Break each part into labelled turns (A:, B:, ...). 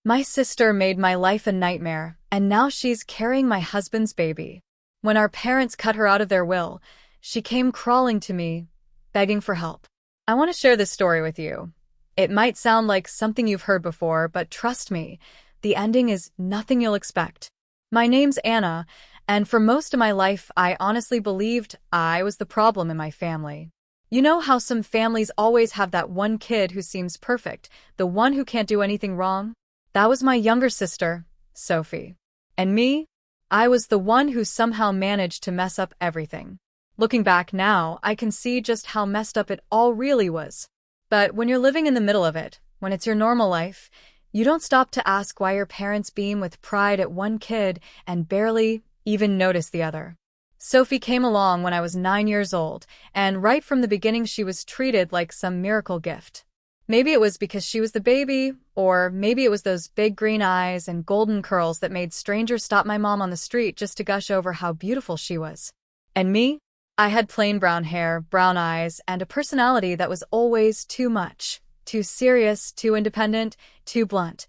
A: My sister made my life a nightmare, and now she's carrying my husband's baby. When our parents cut her out of their will, she came crawling to me, begging for help. I want to share this story with you. It might sound like something you've heard before, but trust me, the ending is nothing you'll expect. My name's Anna, and for most of my life, I honestly believed I was the problem in my family. You know how some families always have that one kid who seems perfect, the one who can't do anything wrong? That was my younger sister, Sophie. And me? I was the one who somehow managed to mess up everything. Looking back now, I can see just how messed up it all really was. But when you're living in the middle of it, when it's your normal life, you don't stop to ask why your parents beam with pride at one kid and barely even notice the other. Sophie came along when I was 9 years old, and right from the beginning she was treated like some miracle gift. Maybe it was because she was the baby, or maybe it was those big green eyes and golden curls that made strangers stop my mom on the street just to gush over how beautiful she was. And me? I had plain brown hair, brown eyes, and a personality that was always too much. Too serious, too independent, too blunt.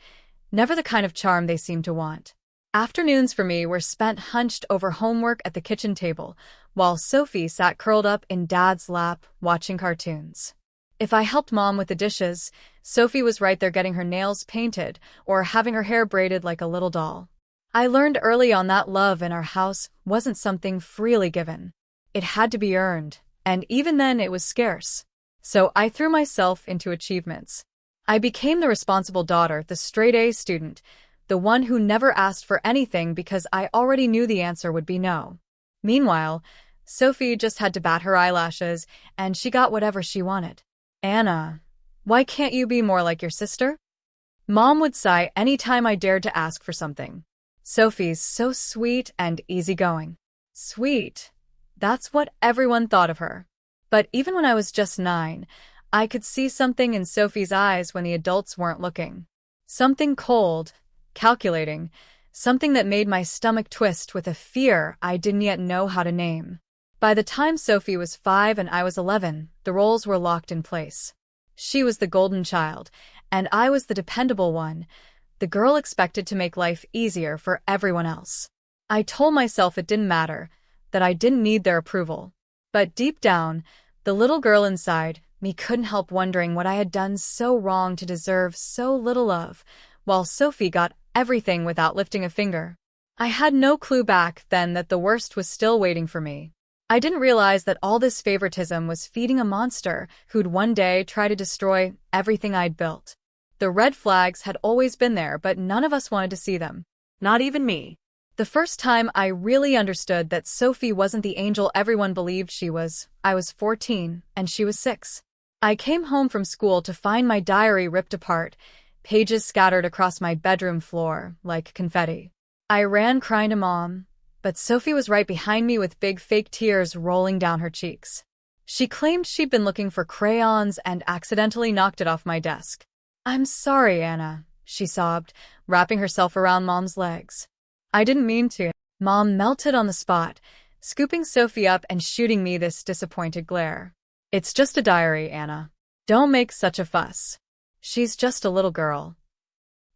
A: Never the kind of charm they seemed to want. Afternoons for me were spent hunched over homework at the kitchen table, while Sophie sat curled up in Dad's lap, watching cartoons. If I helped Mom with the dishes, Sophie was right there getting her nails painted or having her hair braided like a little doll. I learned early on that love in our house wasn't something freely given. It had to be earned, and even then it was scarce. So I threw myself into achievements. I became the responsible daughter, the straight-A student, the one who never asked for anything because I already knew the answer would be no. Meanwhile, Sophie just had to bat her eyelashes, and she got whatever she wanted. Anna, why can't you be more like your sister? Mom would sigh any time I dared to ask for something. Sophie's so sweet and easygoing. Sweet. That's what everyone thought of her. But even when I was just 9, I could see something in Sophie's eyes when the adults weren't looking. Something cold, calculating, something that made my stomach twist with a fear I didn't yet know how to name. By the time Sophie was 5 and I was 11, the roles were locked in place. She was the golden child, and I was the dependable one, the girl expected to make life easier for everyone else. I told myself it didn't matter, that I didn't need their approval. But deep down, the little girl inside me couldn't help wondering what I had done so wrong to deserve so little love, while Sophie got everything without lifting a finger. I had no clue back then that the worst was still waiting for me. I didn't realize that all this favoritism was feeding a monster who'd one day try to destroy everything I'd built. The red flags had always been there, but none of us wanted to see them. Not even me. The first time I really understood that Sophie wasn't the angel everyone believed she was, I was 14, and she was 6. I came home from school to find my diary ripped apart, pages scattered across my bedroom floor like confetti. I ran crying to Mom, but Sophie was right behind me with big fake tears rolling down her cheeks. She claimed she'd been looking for crayons and accidentally knocked it off my desk. "I'm sorry, Anna," she sobbed, wrapping herself around Mom's legs. "I didn't mean to." Mom melted on the spot, scooping Sophie up and shooting me this disappointed glare. "It's just a diary, Anna. Don't make such a fuss. She's just a little girl."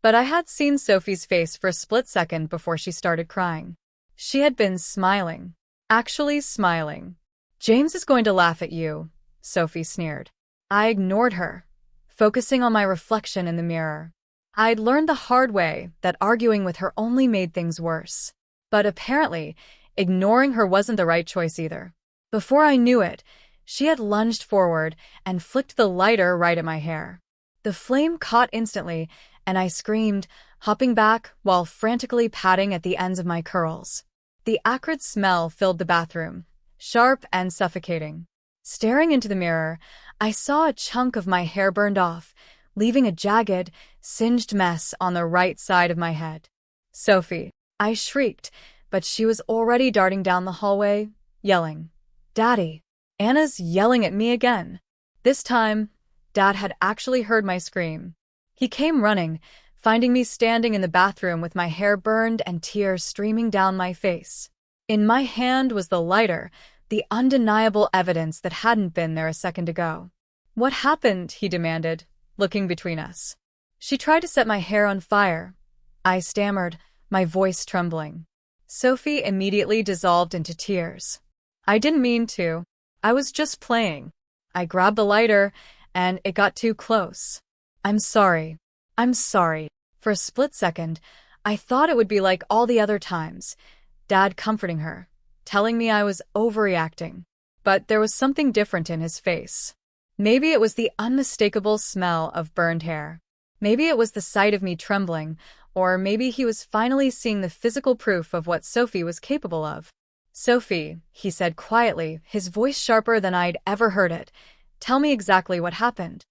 A: But I had seen Sophie's face for a split second before she started crying. She had been smiling. Actually smiling. "James is going to laugh at you," Sophie sneered. I ignored her, focusing on my reflection in the mirror. I'd learned the hard way that arguing with her only made things worse. But apparently, ignoring her wasn't the right choice either. Before I knew it, she had lunged forward and flicked the lighter right at my hair. The flame caught instantly, and I screamed, hopping back while frantically patting at the ends of my curls. The acrid smell filled the bathroom, sharp and suffocating. Staring into the mirror, I saw a chunk of my hair burned off, leaving a jagged, singed mess on the right side of my head. "Sophie," I shrieked, but she was already darting down the hallway, yelling, "Daddy!" Anna's yelling at me again. This time, Dad had actually heard my scream. He came running, finding me standing in the bathroom with my hair burned and tears streaming down my face. In my hand was the lighter, the undeniable evidence that hadn't been there a second ago. "What happened?" he demanded, looking between us. She tried to set my hair on fire. I stammered, my voice trembling. Sophie immediately dissolved into tears. I didn't mean to. I was just playing. I grabbed the lighter, and it got too close. I'm sorry. I'm sorry. For a split second, I thought it would be like all the other times. Dad comforting her, telling me I was overreacting. But there was something different in his face. Maybe it was the unmistakable smell of burned hair. Maybe it was the sight of me trembling, or maybe he was finally seeing the physical proof of what Sophie was capable of. Sophie, he said quietly, his voice sharper than I'd ever heard it. Tell me exactly what happened.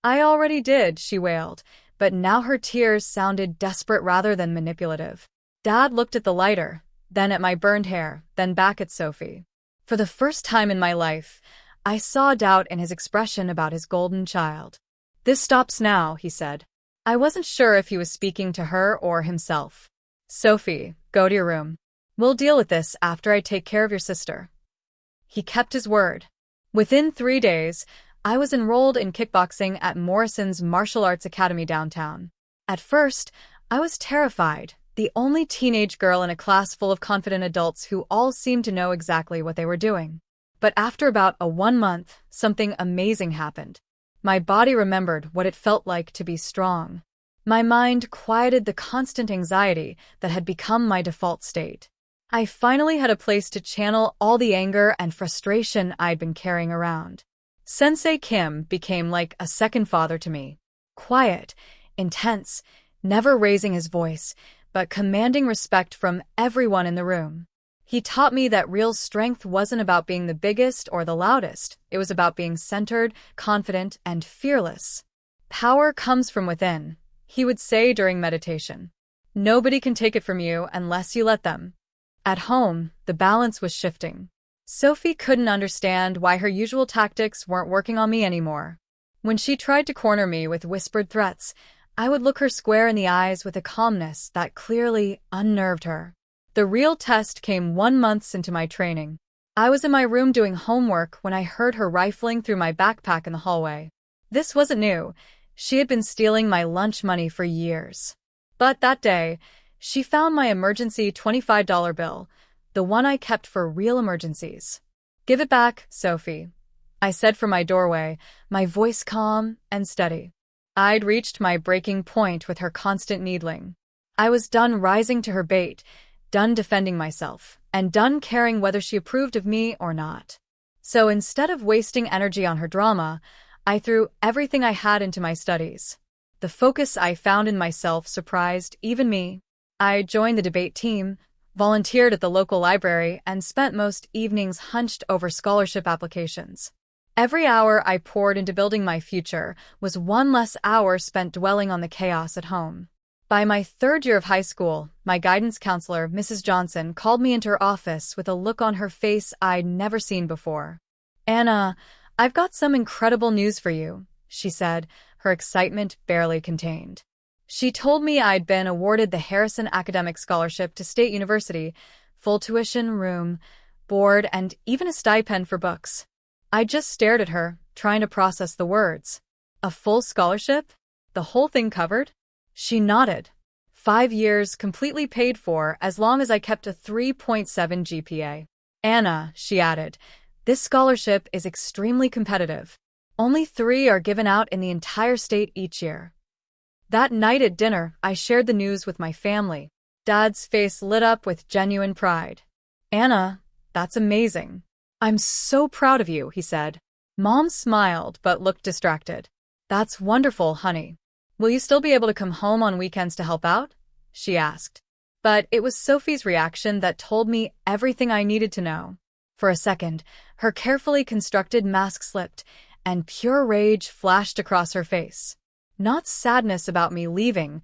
A: I already did, she wailed, but now her tears sounded desperate rather than manipulative. Dad looked at the lighter, then at my burned hair, then back at Sophie. For the first time in my life, I saw doubt in his expression about his golden child. This stops now, he said. I wasn't sure if he was speaking to her or himself. Sophie, go to your room. We'll deal with this after I take care of your sister. He kept his word. Within 3 days, I was enrolled in kickboxing at Morrison's Martial Arts Academy downtown. At first, I was terrified, the only teenage girl in a class full of confident adults who all seemed to know exactly what they were doing. But after about 1 month, something amazing happened. My body remembered what it felt like to be strong. My mind quieted the constant anxiety that had become my default state. I finally had a place to channel all the anger and frustration I'd been carrying around. Sensei Kim became like a second father to me. Quiet, intense, never raising his voice, but commanding respect from everyone in the room. He taught me that real strength wasn't about being the biggest or the loudest. It was about being centered, confident, and fearless. Power comes from within, he would say during meditation. Nobody can take it from you unless you let them. At home, the balance was shifting. Sophie couldn't understand why her usual tactics weren't working on me anymore. When she tried to corner me with whispered threats, I would look her square in the eyes with a calmness that clearly unnerved her. The real test came 1 month into my training. I was in my room doing homework when I heard her rifling through my backpack in the hallway. This wasn't new. She had been stealing my lunch money for years. But that day, she found my emergency $25 bill, the one I kept for real emergencies. Give it back, Sophie, I said from my doorway, my voice calm and steady. I'd reached my breaking point with her constant needling. I was done rising to her bait, done defending myself, and done caring whether she approved of me or not. So instead of wasting energy on her drama, I threw everything I had into my studies. The focus I found in myself surprised even me. I joined the debate team, volunteered at the local library, and spent most evenings hunched over scholarship applications. Every hour I poured into building my future was 1 less hour spent dwelling on the chaos at home. By my 3rd year of high school, my guidance counselor, Mrs. Johnson, called me into her office with a look on her face I'd never seen before. Anna, I've got some incredible news for you, she said, her excitement barely contained. She told me I'd been awarded the Harrison Academic Scholarship to State University, full tuition, room, board, and even a stipend for books. I just stared at her, trying to process the words. A full scholarship? The whole thing covered? She nodded. 5 years completely paid for as long as I kept a 3.7 GPA. Anna, she added, this scholarship is extremely competitive. Only 3 are given out in the entire state each year. That night at dinner, I shared the news with my family. Dad's face lit up with genuine pride. Anna, that's amazing. I'm so proud of you, he said. Mom smiled but looked distracted. That's wonderful, honey. Will you still be able to come home on weekends to help out? She asked. But it was Sophie's reaction that told me everything I needed to know. For a second, her carefully constructed mask slipped, and pure rage flashed across her face. Not sadness about me leaving,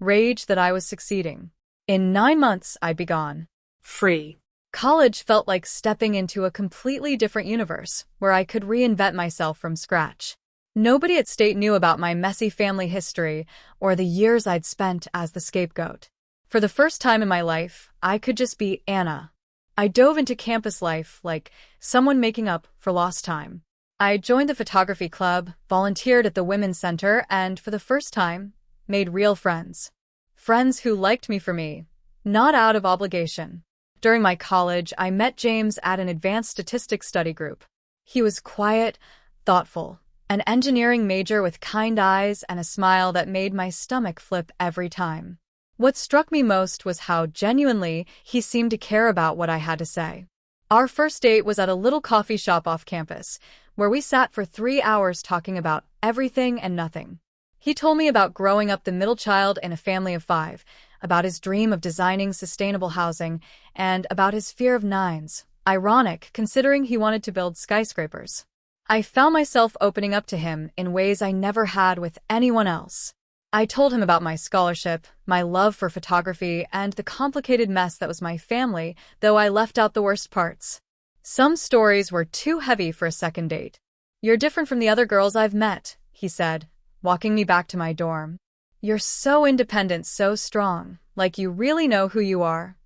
A: rage that I was succeeding. In 9 months, I'd be gone. Free. College felt like stepping into a completely different universe, where I could reinvent myself from scratch. Nobody at State knew about my messy family history or the years I'd spent as the scapegoat. For the first time in my life, I could just be Anna. I dove into campus life like someone making up for lost time. I joined the photography club, volunteered at the Women's Center, and for the first time, made real friends. Friends who liked me for me, not out of obligation. During my college, I met James at an advanced statistics study group. He was quiet, thoughtful, an engineering major with kind eyes and a smile that made my stomach flip every time. What struck me most was how genuinely he seemed to care about what I had to say. Our first date was at a little coffee shop off campus, where we sat for 3 hours talking about everything and nothing. He told me about growing up the middle child in a family of 5, about his dream of designing sustainable housing, and about his fear of nines, ironic considering he wanted to build skyscrapers. I found myself opening up to him in ways I never had with anyone else. I told him about my scholarship, my love for photography, and the complicated mess that was my family, though I left out the worst parts. Some stories were too heavy for a second date. "You're different from the other girls I've met," he said, walking me back to my dorm. "You're so independent, so strong, like you really know who you are."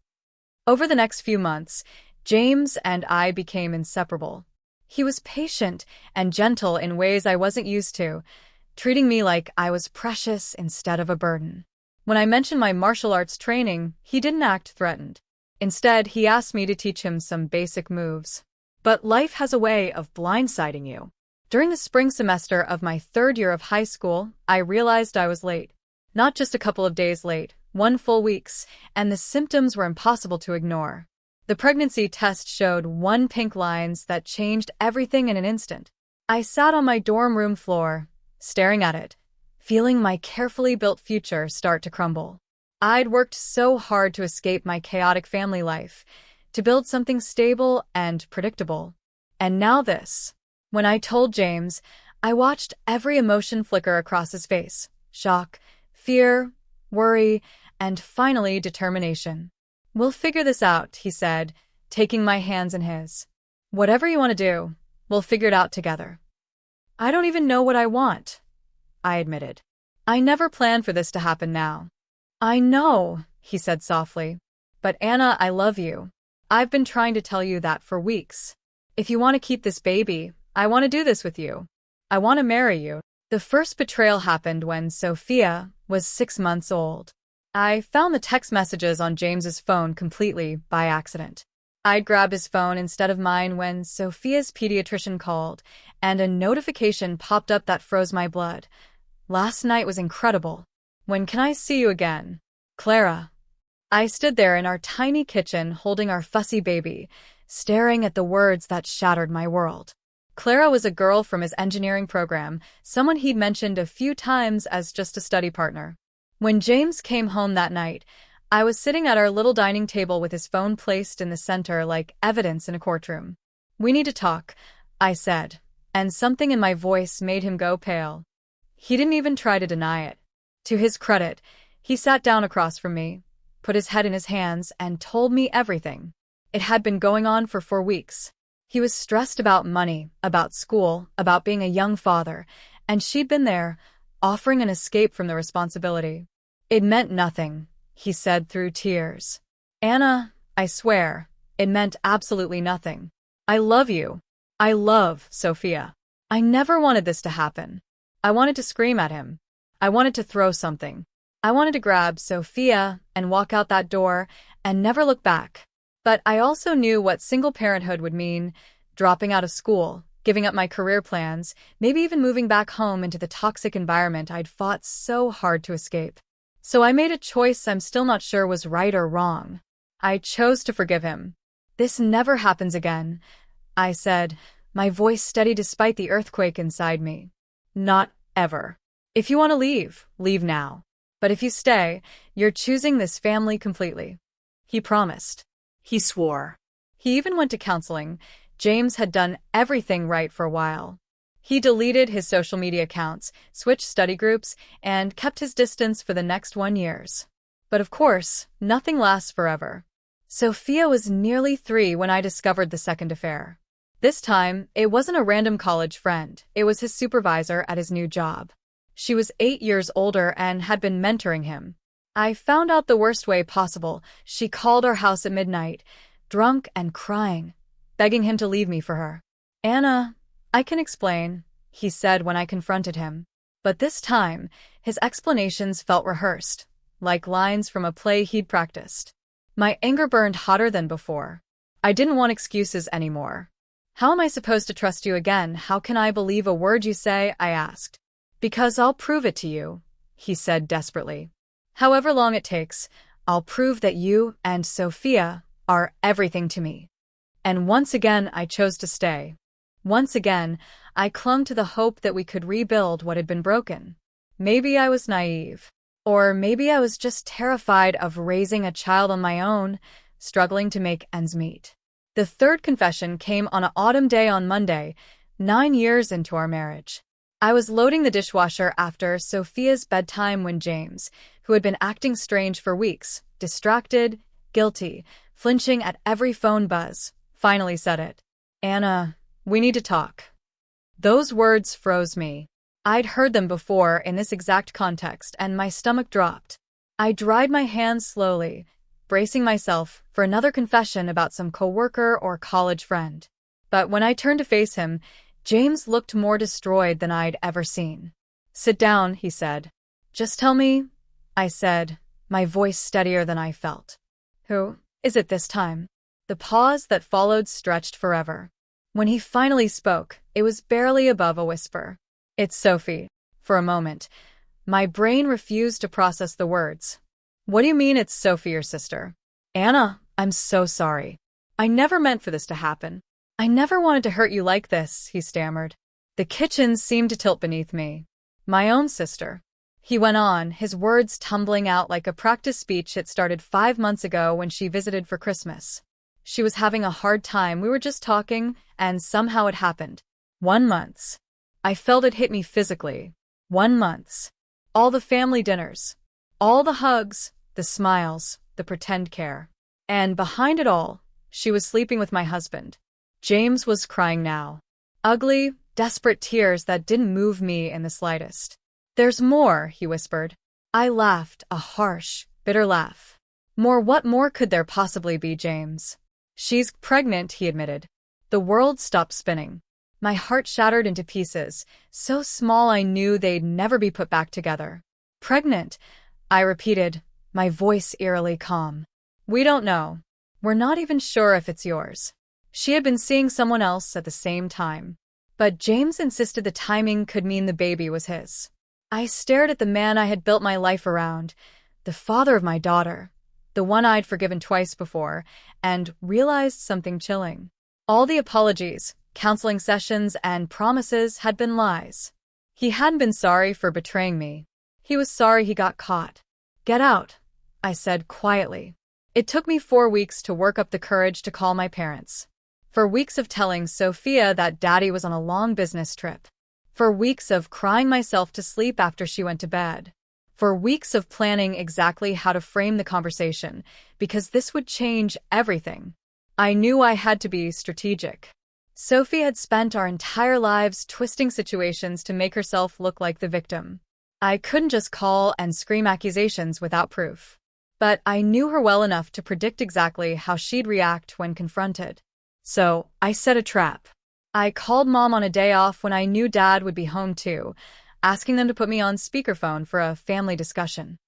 A: Over the next few months, James and I became inseparable. He was patient and gentle in ways I wasn't used to, treating me like I was precious instead of a burden. When I mentioned my martial arts training, he didn't act threatened. Instead, he asked me to teach him some basic moves. But life has a way of blindsiding you. During the spring semester of my 3rd year of high school, I realized I was late. Not just a couple of days late, 1 full weeks, and the symptoms were impossible to ignore. The pregnancy test showed 1 pink lines that changed everything in an instant. I sat on my dorm room floor, staring at it, feeling my carefully built future start to crumble. I'd worked so hard to escape my chaotic family life, to build something stable and predictable. And now this. When I told James, I watched every emotion flicker across his face: shock, fear, worry, and finally determination. "We'll figure this out," he said, taking my hands in his. "Whatever you want to do, we'll figure it out together." "I don't even know what I want," I admitted. "I never planned for this to happen now." "I know," he said softly. "But Anna, I love you. I've been trying to tell you that for weeks. If you want to keep this baby, I want to do this with you. I want to marry you." The first betrayal happened when Sophia was 6 months old. I found the text messages on James's phone completely by accident. I'd grab his phone instead of mine when Sophia's pediatrician called, and a notification popped up that froze my blood. "Last night was incredible. When can I see you again? Clara." I stood there in our tiny kitchen holding our fussy baby, staring at the words that shattered my world. Clara was a girl from his engineering program, someone he'd mentioned a few times as just a study partner. When James came home that night, I was sitting at our little dining table with his phone placed in the center like evidence in a courtroom. "We need to talk," I said, and something in my voice made him go pale. He didn't even try to deny it. To his credit, he sat down across from me, put his head in his hands, and told me everything. It had been going on for 4 weeks. He was stressed about money, about school, about being a young father, and she'd been there, offering an escape from the responsibility. "It meant nothing," he said through tears. "Anna, I swear, it meant absolutely nothing. I love you. I love Sophia. I never wanted this to happen." I wanted to scream at him. I wanted to throw something. I wanted to grab Sophia and walk out that door and never look back. But I also knew what single parenthood would mean: dropping out of school, giving up my career plans, maybe even moving back home into the toxic environment I'd fought so hard to escape. So I made a choice I'm still not sure was right or wrong. I chose to forgive him. "This never happens again," I said, my voice steady despite the earthquake inside me. "Not ever. If you want to leave, leave now. But if you stay, you're choosing this family completely." He promised. He swore. He even went to counseling. James had done everything right for a while. He deleted his social media accounts, switched study groups, and kept his distance for the next 1 year. But of course, nothing lasts forever. Sophia was nearly 3 when I discovered the second affair. This time, it wasn't a random college friend. It was his supervisor at his new job. She was 8 years older and had been mentoring him. I found out the worst way possible. She called our house at midnight, drunk and crying, begging him to leave me for her. "Anna, I can explain," he said when I confronted him. But this time, his explanations felt rehearsed, like lines from a play he'd practiced. My anger burned hotter than before. I didn't want excuses anymore. How am I supposed to trust you again? How can I believe a word you say? I asked. Because I'll prove it to you, he said desperately. However long it takes, I'll prove that you and Sophia are everything to me. And once again, I chose to stay. Once again, I clung to the hope that we could rebuild what had been broken. Maybe I was naive. Or maybe I was just terrified of raising a child on my own, struggling to make ends meet. The third confession came on an autumn day on Monday, 9 years into our marriage. I was loading the dishwasher after Sophia's bedtime when James, who had been acting strange for weeks, distracted, guilty, flinching at every phone buzz, finally said it. "Anna, we need to talk." Those words froze me. I'd heard them before in this exact context, and my stomach dropped. I dried my hands slowly, bracing myself for another confession about some coworker or college friend. But when I turned to face him, James looked more destroyed than I'd ever seen. "Sit down," he said. "Just tell me," I said, my voice steadier than I felt. "Who is it this time?" The pause that followed stretched forever. When he finally spoke, it was barely above a whisper. "It's Sophie." For a moment, my brain refused to process the words. "What do you mean it's Sophie, your sister?" "Anna, I'm so sorry. I never meant for this to happen. I never wanted to hurt you like this," he stammered. The kitchen seemed to tilt beneath me. "My own sister," he went on, his words tumbling out like a practice speech that started 5 months ago when she visited for Christmas. She was having a hard time. We were just talking, and somehow it happened. 1 month. I felt it hit me physically. 1 month. All the family dinners. All the hugs, the smiles, the pretend care. And behind it all, she was sleeping with my husband. James was crying now. Ugly, desperate tears that didn't move me in the slightest. "There's more," he whispered. I laughed, a harsh, bitter laugh. "More? What more could there possibly be, James?" "She's pregnant," he admitted. The world stopped spinning. My heart shattered into pieces, so small I knew they'd never be put back together. "Pregnant," I repeated, my voice eerily calm. "We don't know. We're not even sure if it's yours." She had been seeing someone else at the same time. But James insisted the timing could mean the baby was his. I stared at the man I had built my life around, the father of my daughter, the one I'd forgiven twice before, and realized something chilling. All the apologies, counseling sessions, and promises had been lies. He hadn't been sorry for betraying me. He was sorry he got caught. "Get out," I said quietly. It took me 4 weeks to work up the courage to call my parents. For weeks of telling Sophia that Daddy was on a long business trip. For weeks of crying myself to sleep after she went to bed. For weeks of planning exactly how to frame the conversation, because this would change everything. I knew I had to be strategic. Sophie had spent our entire lives twisting situations to make herself look like the victim. I couldn't just call and scream accusations without proof. But I knew her well enough to predict exactly how she'd react when confronted. So I set a trap. I called Mom on a day off when I knew Dad would be home too, asking them to put me on speakerphone for a family discussion.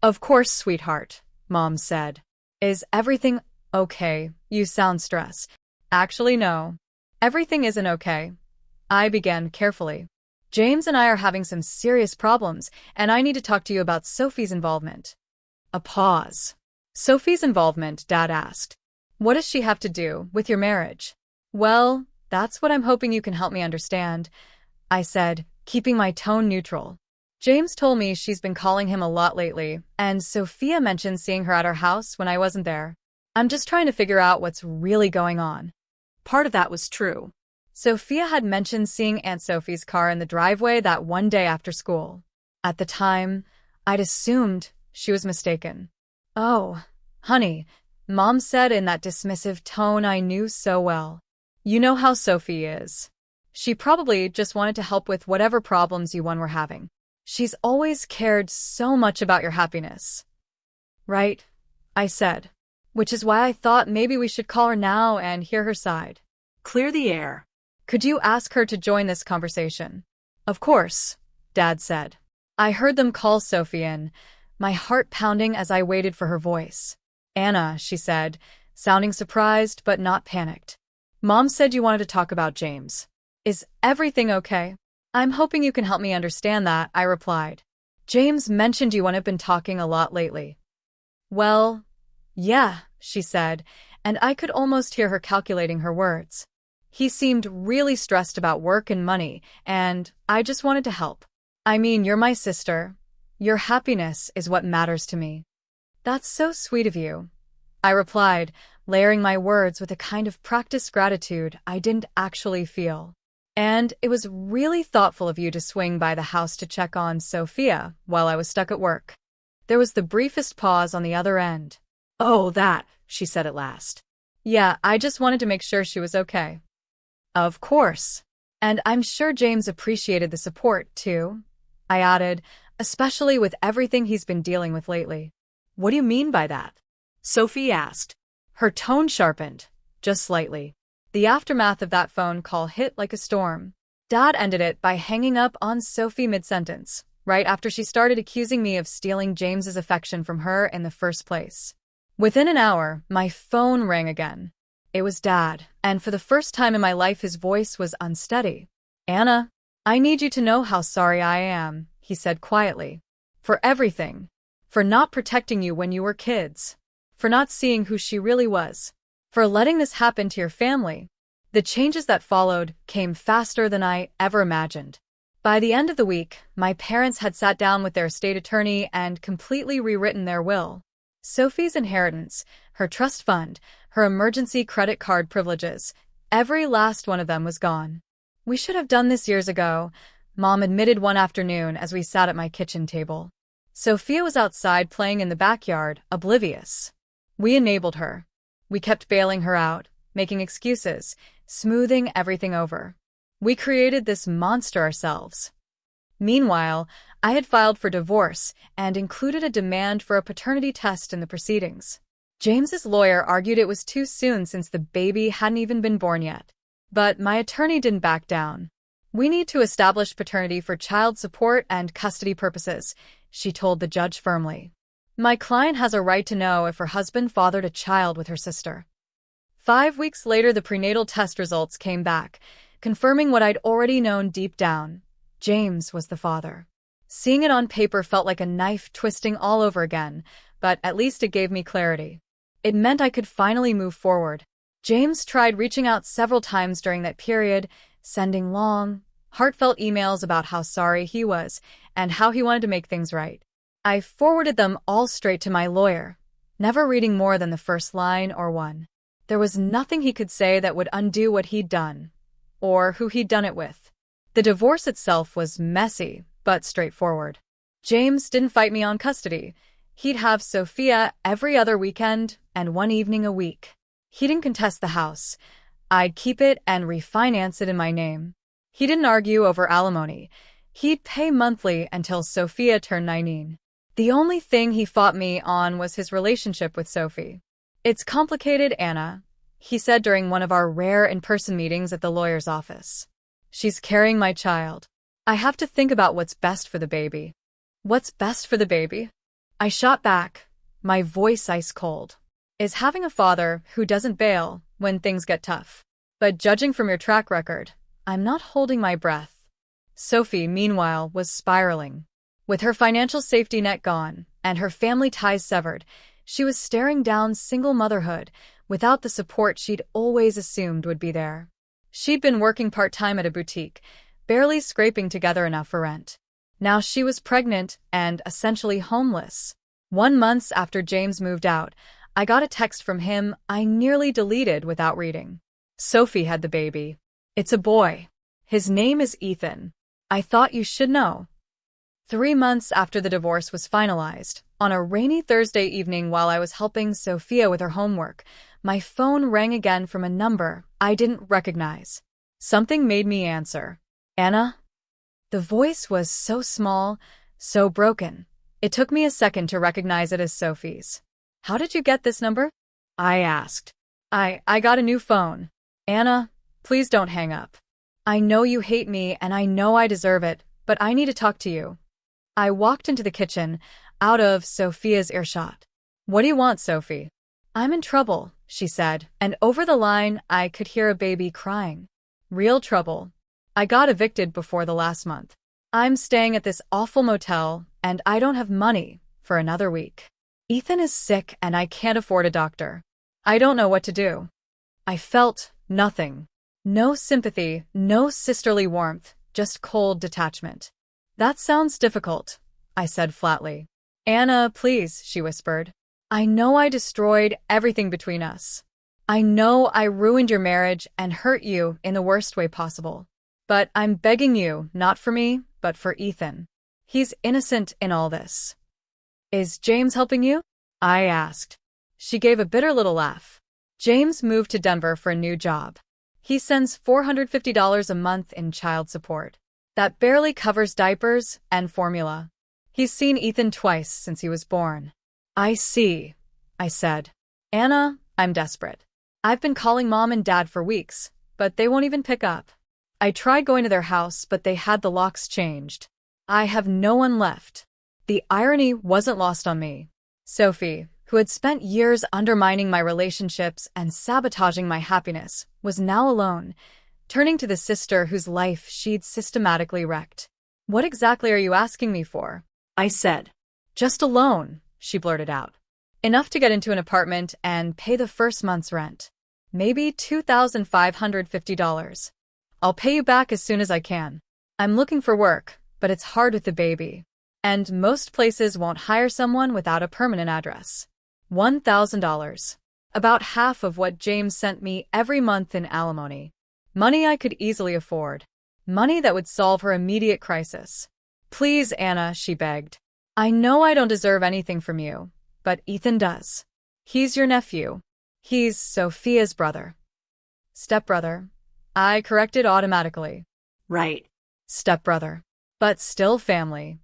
A: "Of course, sweetheart," Mom said. "Is everything okay? You sound stressed." "Actually, no. Everything isn't okay." I began carefully. "James and I are having some serious problems, and I need to talk to you about Sophie's involvement." A pause. "Sophie's involvement?" Dad asked. "What does she have to do with your marriage?" "Well, that's what I'm hoping you can help me understand," I said, keeping my tone neutral. "James told me she's been calling him a lot lately, and Sophia mentioned seeing her at our house when I wasn't there. I'm just trying to figure out what's really going on." Part of that was true. Sophia had mentioned seeing Aunt Sophie's car in the driveway that one day after school. At the time, I'd assumed she was mistaken. "Oh, honey," Mom said in that dismissive tone I knew so well. "You know how Sophie is. She probably just wanted to help with whatever problems you one were having. She's always cared so much about your happiness." "Right," I said. "Which is why I thought maybe we should call her now and hear her side. Clear the air. Could you ask her to join this conversation?" "Of course," Dad said. I heard them call Sophie in, my heart pounding as I waited for her voice. Anna, she said, sounding surprised but not panicked. Mom said you wanted to talk about James. Is everything okay? I'm hoping you can help me understand that, I replied. James mentioned you and have been talking a lot lately. Well, yeah, she said, and I could almost hear her calculating her words. He seemed really stressed about work and money, and I just wanted to help. I mean, you're my sister. Your happiness is what matters to me. That's so sweet of you, I replied, layering my words with a kind of practiced gratitude I didn't actually feel. And it was really thoughtful of you to swing by the house to check on Sophia while I was stuck at work. There was the briefest pause on the other end. Oh, that, she said at last. Yeah, I just wanted to make sure she was okay. Of course. And I'm sure James appreciated the support, too, I added, especially with everything he's been dealing with lately. What do you mean by that? Sophie asked. Her tone sharpened, just slightly. The aftermath of that phone call hit like a storm. Dad ended it by hanging up on Sophie mid-sentence, right after she started accusing me of stealing James's affection from her in the first place. Within an hour, my phone rang again. It was Dad, and for the first time in my life his voice was unsteady. Anna, I need you to know how sorry I am, he said quietly. For everything. For not protecting you when you were kids. For not seeing who she really was. For letting this happen to your family. The changes that followed came faster than I ever imagined. By the end of the week, my parents had sat down with their estate attorney and completely rewritten their will. Sophie's inheritance, her trust fund, her emergency credit card privileges, every last one of them was gone. We should have done this years ago, Mom admitted one afternoon as we sat at my kitchen table. Sophia was outside playing in the backyard, oblivious. We enabled her. We kept bailing her out, making excuses, smoothing everything over. We created this monster ourselves. Meanwhile, I had filed for divorce and included a demand for a paternity test in the proceedings. James's lawyer argued it was too soon since the baby hadn't even been born yet. But my attorney didn't back down. We need to establish paternity for child support and custody purposes, she told the judge firmly. My client has a right to know if her husband fathered a child with her sister. 5 weeks later, the prenatal test results came back, confirming what I'd already known deep down. James was the father. Seeing it on paper felt like a knife twisting all over again, but at least it gave me clarity. It meant I could finally move forward. James tried reaching out several times during that period, sending long, heartfelt emails about how sorry he was and how he wanted to make things right. I forwarded them all straight to my lawyer, never reading more than the first line or one. There was nothing he could say that would undo what he'd done, or who he'd done it with. The divorce itself was messy, but straightforward. James didn't fight me on custody. He'd have Sophia every other weekend and one evening a week. He didn't contest the house. I'd keep it and refinance it in my name. He didn't argue over alimony. He'd pay monthly until Sophia turned 19. The only thing he fought me on was his relationship with Sophie. It's complicated, Anna, he said during one of our rare in-person meetings at the lawyer's office. She's carrying my child. I have to think about what's best for the baby. What's best for the baby? I shot back, my voice ice cold. Is having a father who doesn't bail when things get tough. But judging from your track record, I'm not holding my breath. Sophie, meanwhile, was spiraling. With her financial safety net gone and her family ties severed, she was staring down single motherhood without the support she'd always assumed would be there. She'd been working part-time at a boutique, barely scraping together enough for rent. Now she was pregnant and essentially homeless. 1 month after James moved out, I got a text from him I nearly deleted without reading. Sophie had the baby. It's a boy. His name is Ethan. I thought you should know. 3 months after the divorce was finalized, on a rainy Thursday evening while I was helping Sophia with her homework, my phone rang again from a number I didn't recognize. Something made me answer. Anna? The voice was so small, so broken. It took me a second to recognize it as Sophie's. How did you get this number? I asked. I got a new phone. Anna, please don't hang up. I know you hate me and I know I deserve it, But I need to talk to you. I walked into the kitchen, out of Sophia's earshot. What do you want, Sophie? I'm in trouble, she said, and over the line I could hear a baby crying. Real trouble. I got evicted before the last month. I'm staying at this awful motel, and I don't have money for another week. Ethan is sick and I can't afford a doctor. I don't know what to do. I felt nothing. No sympathy, no sisterly warmth, just cold detachment. That sounds difficult, I said flatly. Anna, please, she whispered. I know I destroyed everything between us. I know I ruined your marriage and hurt you in the worst way possible. But I'm begging you, not for me, but for Ethan. He's innocent in all this. Is James helping you? I asked. She gave a bitter little laugh. James moved to Denver for a new job. He sends $450 a month in child support. That barely covers diapers and formula. He's seen Ethan twice since he was born. I see, I said. Anna, I'm desperate. I've been calling Mom and Dad for weeks, but they won't even pick up. I tried going to their house, but they had the locks changed. I have no one left. The irony wasn't lost on me. Sophie, who had spent years undermining my relationships and sabotaging my happiness, was now alone, turning to the sister whose life she'd systematically wrecked. What exactly are you asking me for? I said. Just a loan, she blurted out. Enough to get into an apartment and pay the first month's rent. Maybe $2,550. I'll pay you back as soon as I can. I'm looking for work, but it's hard with the baby. And most places won't hire someone without a permanent address. $1,000. About half of what James sent me every month in alimony. Money I could easily afford. Money that would solve her immediate crisis. Please, Anna, she begged. I know I don't deserve anything from you, but Ethan does. He's your nephew. He's Sophia's brother. Stepbrother. I corrected automatically. Right. Stepbrother. But still family.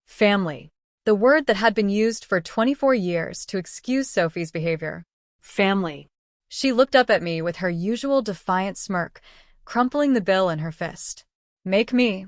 A: Family. The word that had been used for 24 years to excuse Sophie's behavior. Family. She looked up at me with her usual defiant smirk, crumpling the bill in her fist. Make me.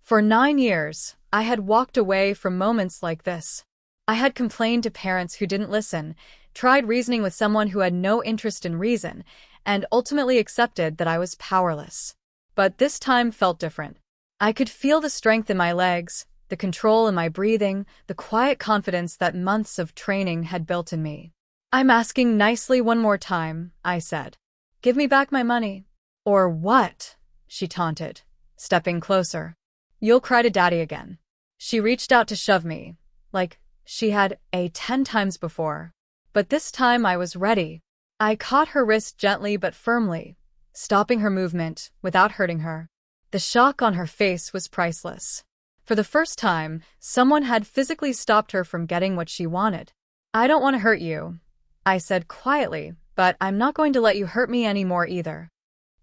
A: For 9 years, I had walked away from moments like this. I had complained to parents who didn't listen, tried reasoning with someone who had no interest in reason, and ultimately accepted that I was powerless. But this time felt different. I could feel the strength in my legs, the control in my breathing, the quiet confidence that months of training had built in me. I'm asking nicely one more time, I said. Give me back my money. Or what? She taunted, stepping closer. You'll cry to Daddy again. She reached out to shove me, like she had 10 times before. But this time I was ready. I caught her wrist gently but firmly, stopping her movement without hurting her. The shock on her face was priceless. For the first time, someone had physically stopped her from getting what she wanted. I don't want to hurt you, I said quietly, but I'm not going to let you hurt me anymore either.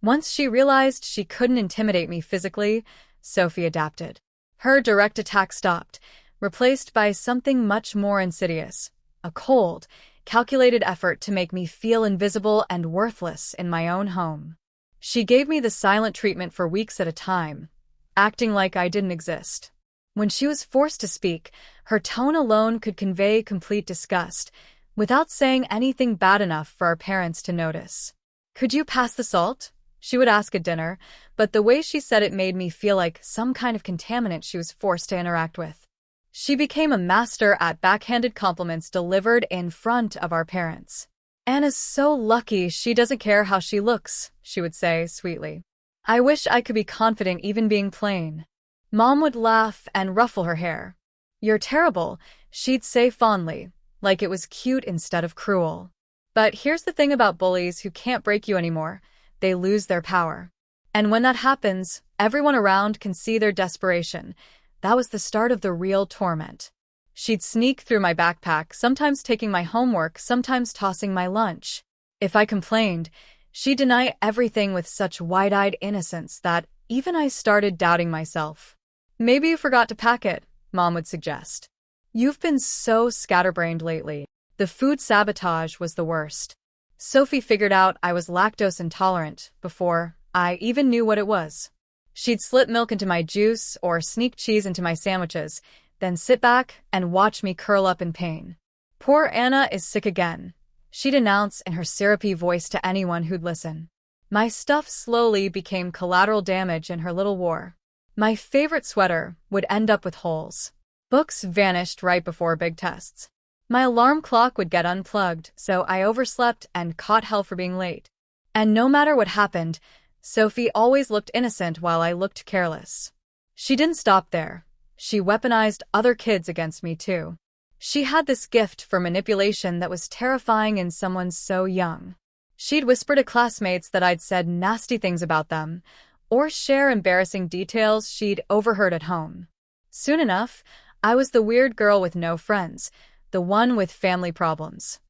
A: Once she realized she couldn't intimidate me physically, Sophie adapted. Her direct attack stopped, replaced by something much more insidious, a cold, calculated effort to make me feel invisible and worthless in my own home. She gave me the silent treatment for weeks at a time, acting like I didn't exist. When she was forced to speak, her tone alone could convey complete disgust, without saying anything bad enough for our parents to notice. Could you pass the salt? She would ask at dinner, but the way she said it made me feel like some kind of contaminant she was forced to interact with. She became a master at backhanded compliments delivered in front of our parents. Anna's so lucky she doesn't care how she looks, she would say sweetly. I wish I could be confident even being plain. Mom would laugh and ruffle her hair. You're terrible, she'd say fondly, like it was cute instead of cruel. But here's the thing about bullies who can't break you anymore. They lose their power. And when that happens, everyone around can see their desperation. That was the start of the real torment. She'd sneak through my backpack, sometimes taking my homework, sometimes tossing my lunch. If I complained, she'd deny everything with such wide-eyed innocence that even I started doubting myself. Maybe you forgot to pack it, Mom would suggest. You've been so scatterbrained lately. The food sabotage was the worst. Sophie figured out I was lactose intolerant before I even knew what it was. She'd slip milk into my juice or sneak cheese into my sandwiches, then sit back and watch me curl up in pain. "Poor Anna is sick again," she'd announce in her syrupy voice to anyone who'd listen. My stuff slowly became collateral damage in her little war. My favorite sweater would end up with holes. Books vanished right before big tests. My alarm clock would get unplugged, so I overslept and caught hell for being late. And no matter what happened, Sophie always looked innocent while I looked careless. She didn't stop there. She weaponized other kids against me too. She had this gift for manipulation that was terrifying in someone so young. She'd whisper to classmates that I'd said nasty things about them, or share embarrassing details she'd overheard at home. Soon enough, I was the weird girl with no friends, the one with family problems.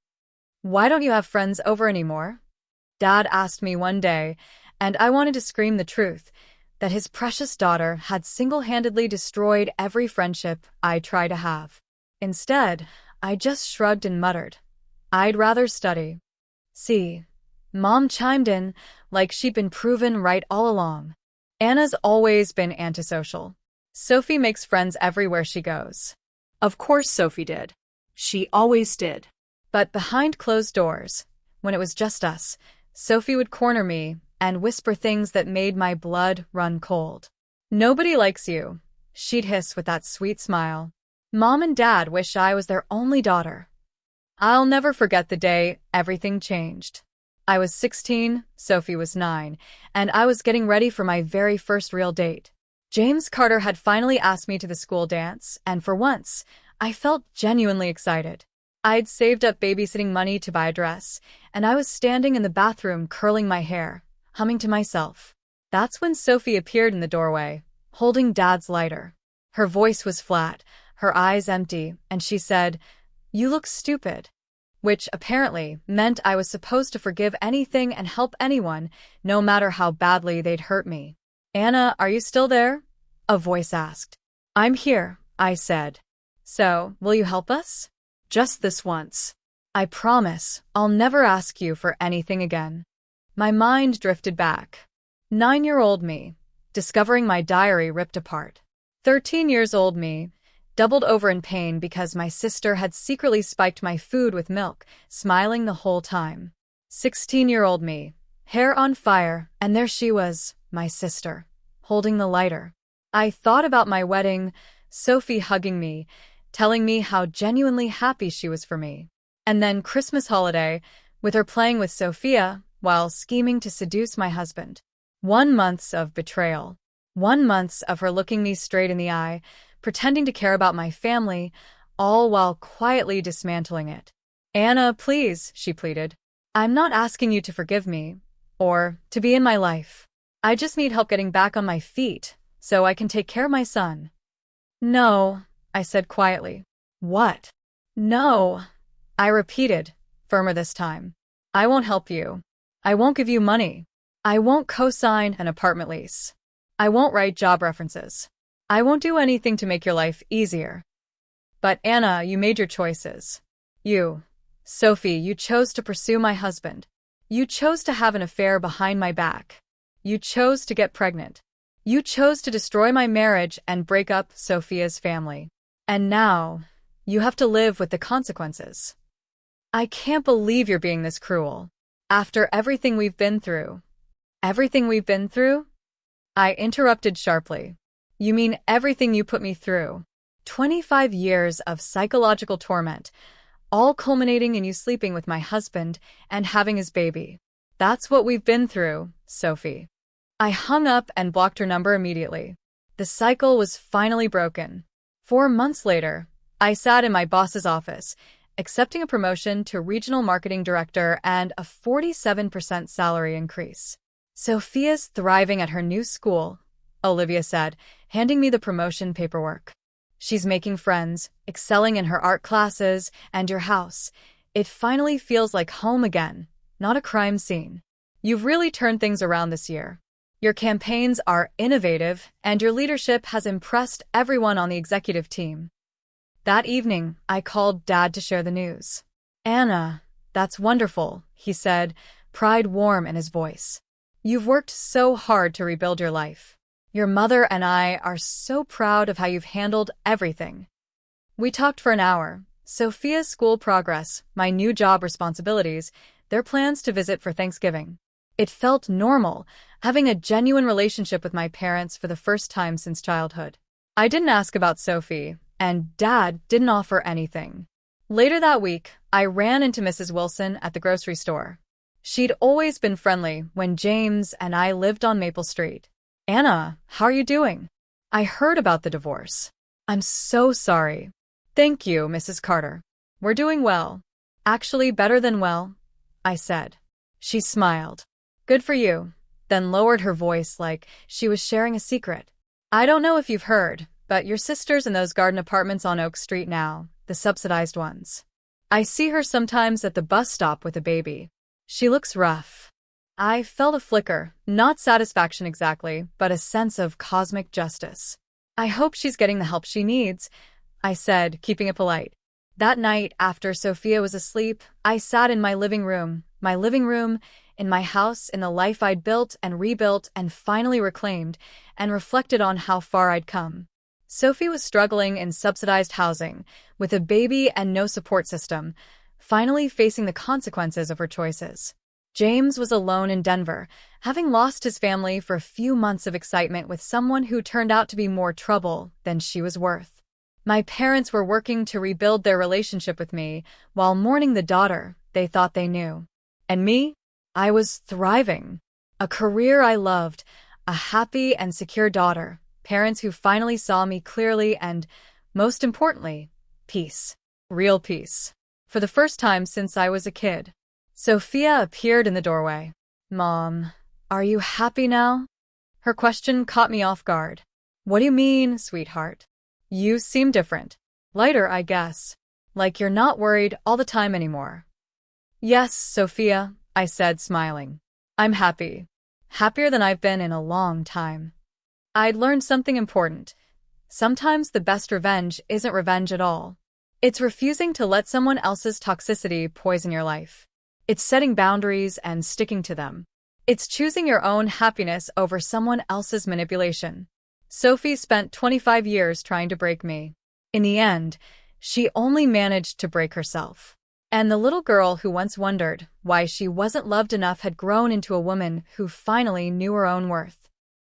A: "Why don't you have friends over anymore?" Dad asked me one day, and I wanted to scream the truth, that his precious daughter had single-handedly destroyed every friendship I tried to have. Instead, I just shrugged and muttered, "I'd rather study." "See," Mom chimed in, like she'd been proven right all along. "Anna's always been antisocial. Sophie makes friends everywhere she goes." Of course Sophie did. She always did. But behind closed doors, when it was just us, Sophie would corner me and whisper things that made my blood run cold. "Nobody likes you," she'd hiss with that sweet smile. "Mom and Dad wish I was their only daughter." I'll never forget the day everything changed. I was 16, Sophie was 9, and I was getting ready for my very first real date. James Carter had finally asked me to the school dance, and for once, I felt genuinely excited. I'd saved up babysitting money to buy a dress, and I was standing in the bathroom curling my hair, humming to myself. That's when Sophie appeared in the doorway, holding Dad's lighter. Her voice was flat, her eyes empty, and she said, "You look stupid," which apparently meant I was supposed to forgive anything and help anyone, no matter how badly they'd hurt me. "Anna, are you still there?" a voice asked. "I'm here," I said. "So, will you help us?" "Just this once. I promise I'll never ask you for anything again." My mind drifted back. 9-year-old me, discovering my diary ripped apart. 13-years-old me, doubled over in pain because my sister had secretly spiked my food with milk, smiling the whole time. 16-year-old me, hair on fire, and there she was, my sister, holding the lighter. I thought about my wedding, Sophie hugging me, telling me how genuinely happy she was for me. And then Christmas holiday, with her playing with Sophia while scheming to seduce my husband. 1 month of betrayal. 1 month of her looking me straight in the eye, pretending to care about my family, all while quietly dismantling it. "Anna, please," she pleaded. "I'm not asking you to forgive me, or to be in my life. I just need help getting back on my feet, so I can take care of my son." "No," I said quietly. "What?" "No," I repeated, firmer this time. "I won't help you. I won't give you money. I won't co-sign an apartment lease. I won't write job references. I won't do anything to make your life easier." "But Anna, you made your choices. Sophie, you chose to pursue my husband. You chose to have an affair behind my back. You chose to get pregnant. You chose to destroy my marriage and break up Sophia's family. And now, you have to live with the consequences. I can't believe you're being this cruel. After everything we've been through." "Everything we've been through?" I interrupted sharply. "You mean everything you put me through? 25 years of psychological torment, all culminating in you sleeping with my husband and having his baby. That's what we've been through, Sophie." I hung up and blocked her number immediately. The cycle was finally broken. 4 months later, I sat in my boss's office, accepting a promotion to regional marketing director and a 47% salary increase. "Sophia's thriving at her new school," Olivia said, handing me the promotion paperwork. "She's making friends, excelling in her art classes, and your house. It finally feels like home again, not a crime scene. You've really turned things around this year. Your campaigns are innovative, and your leadership has impressed everyone on the executive team." That evening, I called Dad to share the news. "Anna, that's wonderful," he said, pride warm in his voice. "You've worked so hard to rebuild your life. Your mother and I are so proud of how you've handled everything. We talked for an hour. Sophia's school progress, my new job responsibilities, their plans to visit for Thanksgiving. It felt normal, having a genuine relationship with my parents for the first time since childhood. I didn't ask about Sophie, and Dad didn't offer anything. Later that week, I ran into Mrs. Wilson at the grocery store. She'd always been friendly when James and I lived on Maple Street. Anna, how are you doing? I heard about the divorce. I'm so sorry. Thank you, Mrs. Carter. We're doing well. Actually, better than well, I said. She smiled. Good for you, then lowered her voice like she was sharing a secret. I don't know if you've heard, but your sister's in those garden apartments on Oak Street now, the subsidized ones. I see her sometimes at the bus stop with a baby. She looks rough. I felt a flicker, not satisfaction exactly, but a sense of cosmic justice. I hope she's getting the help she needs, I said, keeping it polite. That night, after Sophia was asleep, I sat in my living room, in my house, in the life I'd built and rebuilt and finally reclaimed, and reflected on how far I'd come. Sophie was struggling in subsidized housing, with a baby and no support system, finally facing the consequences of her choices. James was alone in Denver, having lost his family for a few months of excitement with someone who turned out to be more trouble than she was worth. My parents were working to rebuild their relationship with me while mourning the daughter they thought they knew. And me? I was thriving. A career I loved, a happy and secure daughter, parents who finally saw me clearly and, most importantly, peace. Real peace. For the first time since I was a kid. Sophia appeared in the doorway. Mom, are you happy now? Her question caught me off guard. What do you mean, sweetheart? You seem different. Lighter, I guess. Like you're not worried all the time anymore. Yes, Sophia, I said, smiling. I'm happy. Happier than I've been in a long time. I'd learned something important. Sometimes the best revenge isn't revenge at all. It's refusing to let someone else's toxicity poison your life. It's setting boundaries and sticking to them. It's choosing your own happiness over someone else's manipulation. Sophie spent 25 years trying to break me. In the end, she only managed to break herself. And the little girl who once wondered why she wasn't loved enough had grown into a woman who finally knew her own worth.